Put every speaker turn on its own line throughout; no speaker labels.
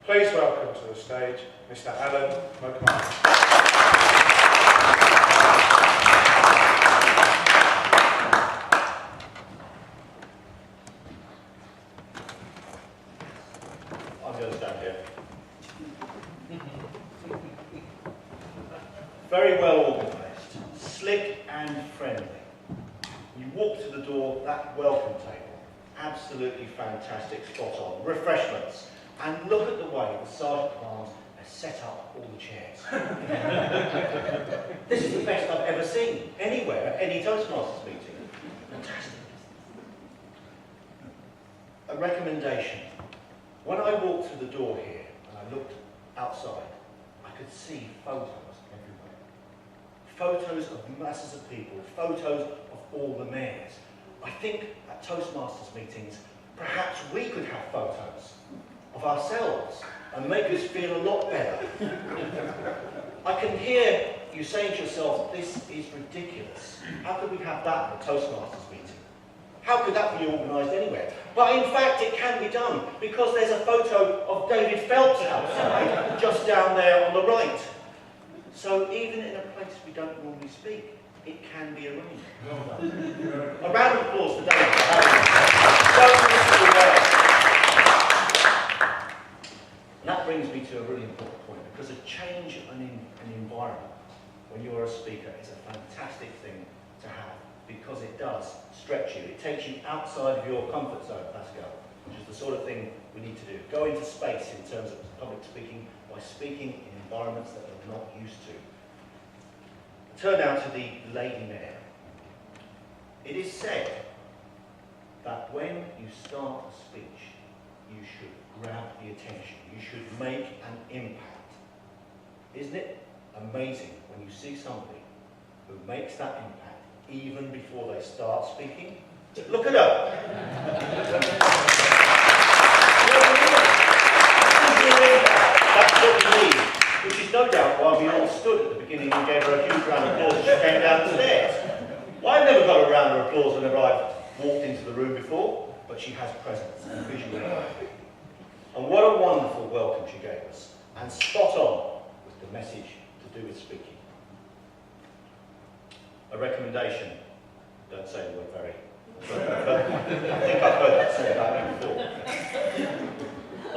Please welcome to the stage Mr. Alan McMahon.
I'm going to stand here. Very well organised, slick and friendly. You walk to the door, that welcome table, absolutely fantastic, spot on. Refreshments, and look at the way the Sergeant at Arms has set up all the chairs. This is the best I've ever seen, anywhere, at any Toastmasters meeting. Fantastic. A recommendation. When I walked through the door here and I looked outside, I could see photos everywhere. Photos of masses of people, photos of all the mayors. I think at Toastmasters meetings, perhaps we could have photos of ourselves and make us feel a lot better. I can hear you saying to yourself, this is ridiculous. How could we have that at a Toastmasters meeting? How could that be organised anywhere? But in fact, it can be done because there's a photo of David Phelps outside, just down there on the right. So even in a place we don't normally speak, it can be arranged. A round of applause for David. And that brings me to a really important point, because a change in an environment when you're a speaker is a fantastic thing to have, because it does stretch you. It takes you outside of your comfort zone, Pascal, which is the sort of thing we need to do. Go into space in terms of public speaking by speaking in environments that we're not used to. Turn now to the Lady Mayor. It is said that when you start a speech, you should grab the attention. You should make an impact. Isn't it amazing when you see somebody who makes that impact even before they start speaking? Look at her. That's what we need, which is no doubt why we all stood at the beginning and gave her a huge round of applause as she came downstairs. Well, I've never got a round of applause whenever I've walked into the room before, but she has presence and visual. And what a wonderful welcome she gave us, and spot on with the message to do with speaking. A recommendation, don't say the word very. I think I've heard that said about me before.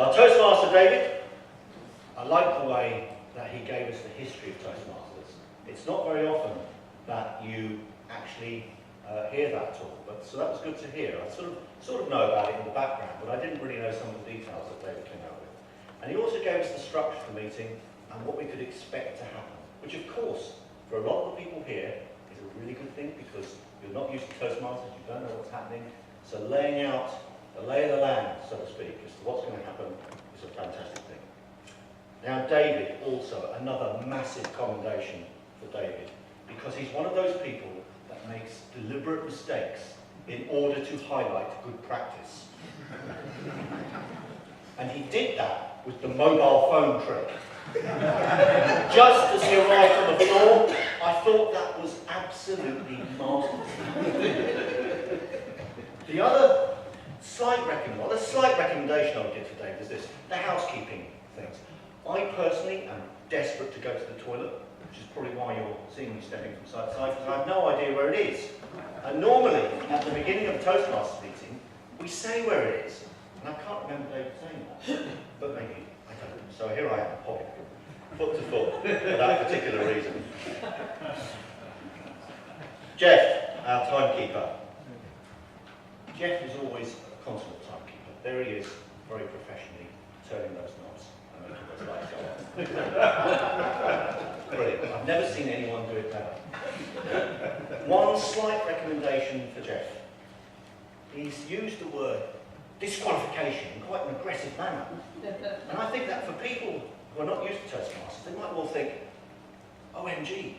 Our Toastmaster David, I like the way that he gave us the history of Toastmasters. It's not very often that you actually hear that talk, but so that was good to hear. I sort of know about it in the background, but I didn't really know some of the details that David came out with. And he also gave us the structure of the meeting and what we could expect to happen, which of course, for a lot of the people here, is a really good thing, because you're not used to Toastmasters, you don't know what's happening. So laying out the lay of the land, so to speak, as to what's going to happen is a fantastic thing. Now David, also, another massive commendation for David, because he's one of those people that makes deliberate mistakes in order to highlight good practice. And he did that with the mobile phone trick. Just as he arrived on the floor, I thought that was absolutely marvellous. The other slight recommendation I would give for David is this: the housekeeping things. I personally am desperate to go to the toilet, which is probably why you're seeing me stepping from side to side, because I have no idea where it is. And normally, at the beginning of a Toastmasters meeting, we say where it is. And I can't remember David saying that, but maybe I don't. So here I am, hopping foot to foot for that particular reason. Jeff, our timekeeper. Jeff is always a consummate timekeeper. There he is, very professionally, turning those knobs and making those lights go on. Brilliant. I've never seen anyone do it better. One slight recommendation for Jeff. He's used the word disqualification in quite an aggressive manner. And I think that for people who are not used to Toastmasters, they might well think, OMG,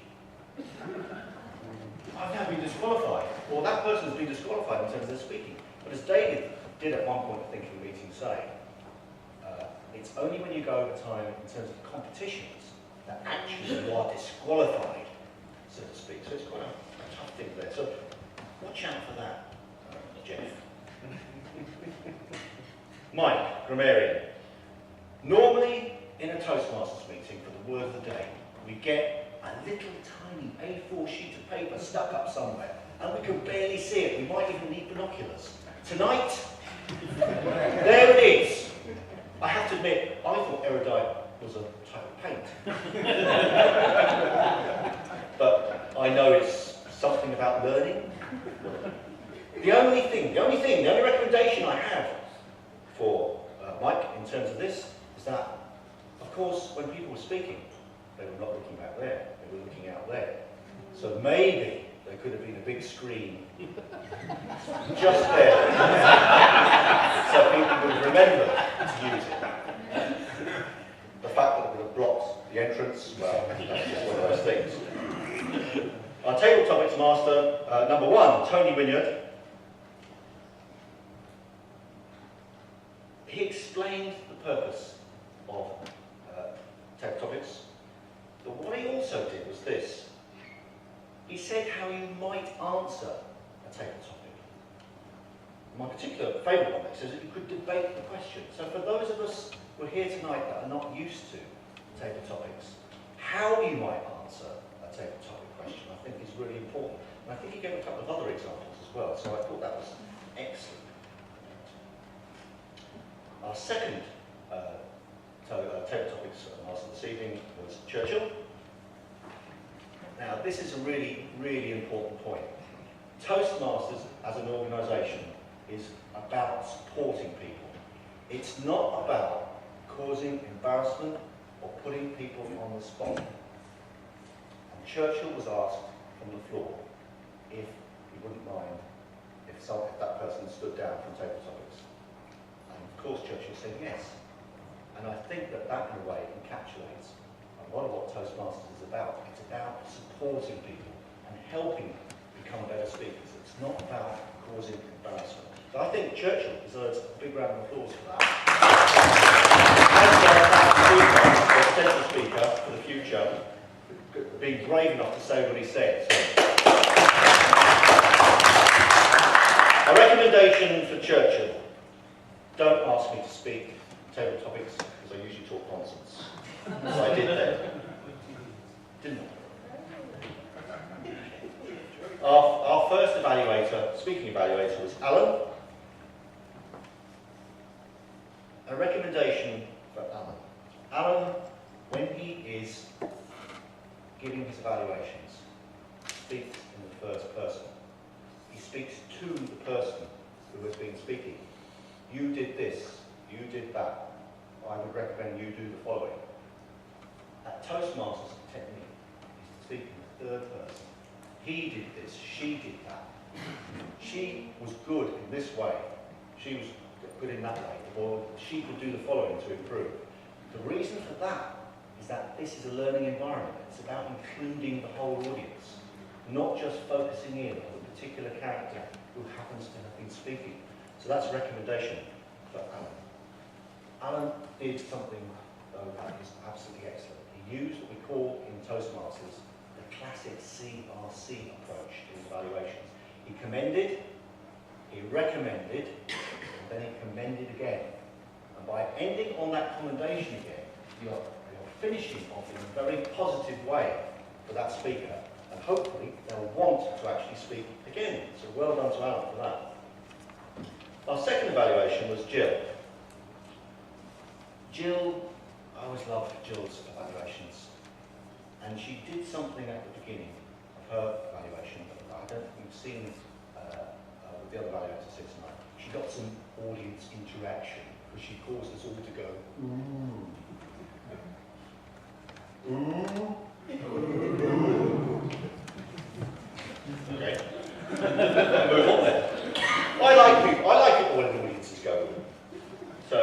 I've now been disqualified, or that person's been disqualified in terms of their speaking. But as David did at one point, I think, in the meeting say, it's only when you go over time in terms of competitions that actually you are disqualified, so to speak. So it's quite a tough thing there. So watch out for that, Jeff. Mike, grammarian. Normally, in a Toastmasters meeting for the word of the day, we get a little tiny A4 sheet of paper stuck up somewhere, and we can barely see it. We might even need binoculars. Tonight, there it is. I have to admit, I thought erudite was a type of paint. But I know it's something about learning. The only recommendation I have for Mike in terms of this is that, of course, when people were speaking, they were not looking back there, they were looking out there. So maybe there could have been a big screen just there, so people would remember to use it. The fact that it would have blocked the entrance, well, that's just one of those things. Our table topics master, number 1, Tony Wynyard. He explained the purpose of table topics, but what he also did was this. He said how you might answer a table topic. My particular favourite one says that you could debate the question. So for those of us who are here tonight that are not used to table topics, how you might answer a table topic question, I think is really important. And I think he gave a couple of other examples as well, so I thought that was excellent. Our second table topics master this evening was Churchill. Now, this is a really, really important point. Toastmasters as an organisation is about supporting people. It's not about causing embarrassment or putting people on the spot. And Churchill was asked from the floor if he wouldn't mind if that person stood down from table topics. And of course Churchill said yes. And I think that that in a way encapsulates a lot of what Toastmasters is about. It's about supporting people and helping them become better speakers. It's not about causing embarrassment. So I think Churchill deserves a big round of applause for that. And our central speaker for the future, being brave enough to say what he said. So. A recommendation for Churchill: don't ask me to speak table topics because I usually talk nonsense. So I did there. Didn't I? Our first evaluator, speaking evaluator, was Alan. A recommendation for Alan. Alan, when he is giving his evaluations, speaks in the first person. He speaks to the person who has been speaking. You did this, you did that. I would recommend you do the following. At Toastmasters, the technique is to speak in the third person. He did this, she did that. She was good in this way. She was good in that way. Or she could do the following to improve. The reason for that is that this is a learning environment. It's about including the whole audience, not just focusing in on a particular character who happens to have been speaking. So that's a recommendation for Alan. Alan did something, though, that is absolutely excellent. He used what we call in Toastmasters the classic CRC approach to evaluations. He commended, he recommended, and then he commended again. And by ending on that commendation again, you're finishing off in a very positive way for that speaker, and hopefully they'll want to actually speak again. So well done to Alan for that. Our second evaluation was Jill. Jill, I always loved Jill's evaluations, and she did something at the beginning of her evaluation that I don't think we've seen with the other evaluators here tonight. She got some audience interaction, because she caused us all to go, ooh. Ooh. Okay. Move on then. I like it all in audiences go. So,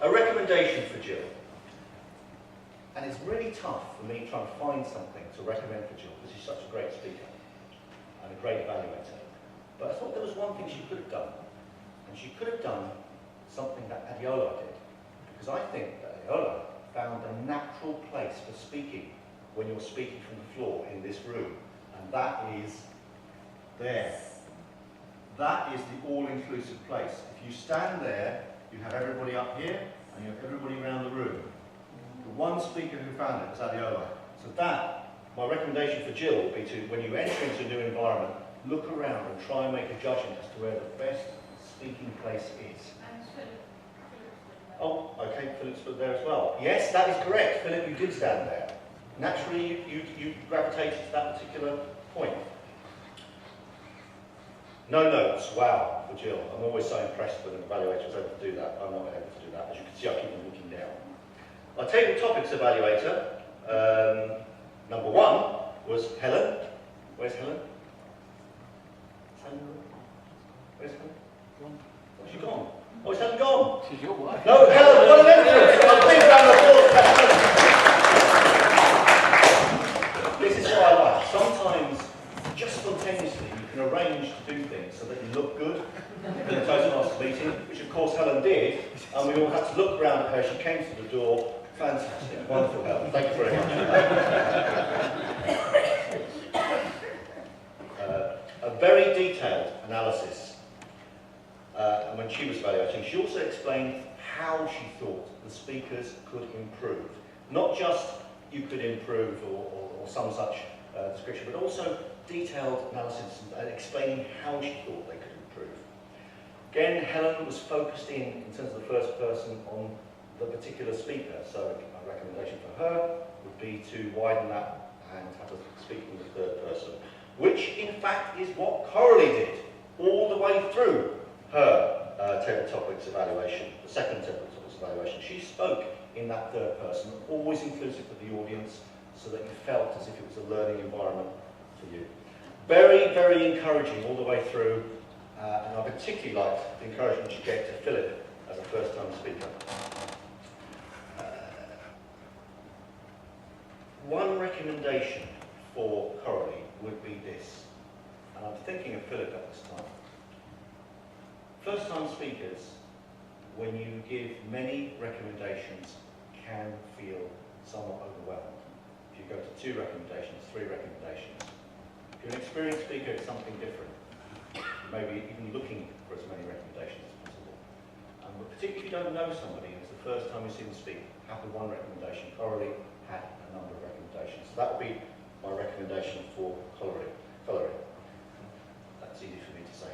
a recommendation for Jill. And it's really tough for me trying to find something to recommend for Jill, because she's such a great speaker and a great evaluator. But I thought there was one thing she could have done. And she could have done something that Adiola did. Because I think that Adiola found a natural place for speaking when you're speaking from the floor in this room. And that is there. That is the all-inclusive place. If you stand there, you have everybody up here, and you have everybody around the room. The one speaker who found it was Adiola. So that, my recommendation for Jill would be to, when you enter into a new environment, look around and try and make a judgment as to where the best speaking place is. Oh, okay, Philip's put there as well. Yes, that is correct. Philip, you did stand there. Naturally, you gravitated to that particular point. No notes, wow, for Jill. I'm always so impressed when an evaluator is able to do that. I'm not able to do that. As you can see, I keep on looking down. Our table topics evaluator, number 1 was Helen. Where's Helen? Where's Helen? Where's she gone? Oh, it's Helen gone.
She's your wife.
No, Helen, what an entrance! I'll bring round the applause. This is what I like. Sometimes, just spontaneously, you can arrange to do things so that you look good in the Toastmasters meeting, which of course Helen did, and we all had to look round at her. She came to the door. Fantastic. Wonderful, Helen. Thank you very much. A very detailed analysis. And when she was evaluating, she also explained how she thought the speakers could improve. Not just you could improve or some such description, but also detailed analysis and explaining how she thought they could improve. Again, Helen was focused in terms of the first person on the particular speaker, so my recommendation for her would be to widen that and have a speaker in the third person, which in fact is what Coralie did all the way through her table topics evaluation, the second table topics evaluation. She spoke in that third person, always inclusive of the audience, so that you felt as if it was a learning environment for you. Very, very encouraging all the way through, and I particularly liked the encouragement she gave to Philip as a first-time speaker. One recommendation for Coralie would be this, and I'm thinking of Philip at this time. First-time speakers, when you give many recommendations, can feel somewhat overwhelmed. If you go to 2 recommendations, 3 recommendations. If you're an experienced speaker, it's something different. You may be even looking for as many recommendations as possible. But particularly if you don't know somebody, and it's the first time you see them speak, have the 1 recommendation. Coralie had a number of recommendations. So that would be my recommendation for Coralie. That's easy for me to say.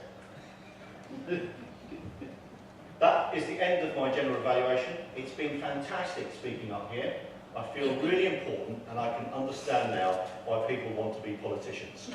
That is the end of my general evaluation. It's been fantastic speaking up here. I feel really important, and I can understand now why people want to be politicians.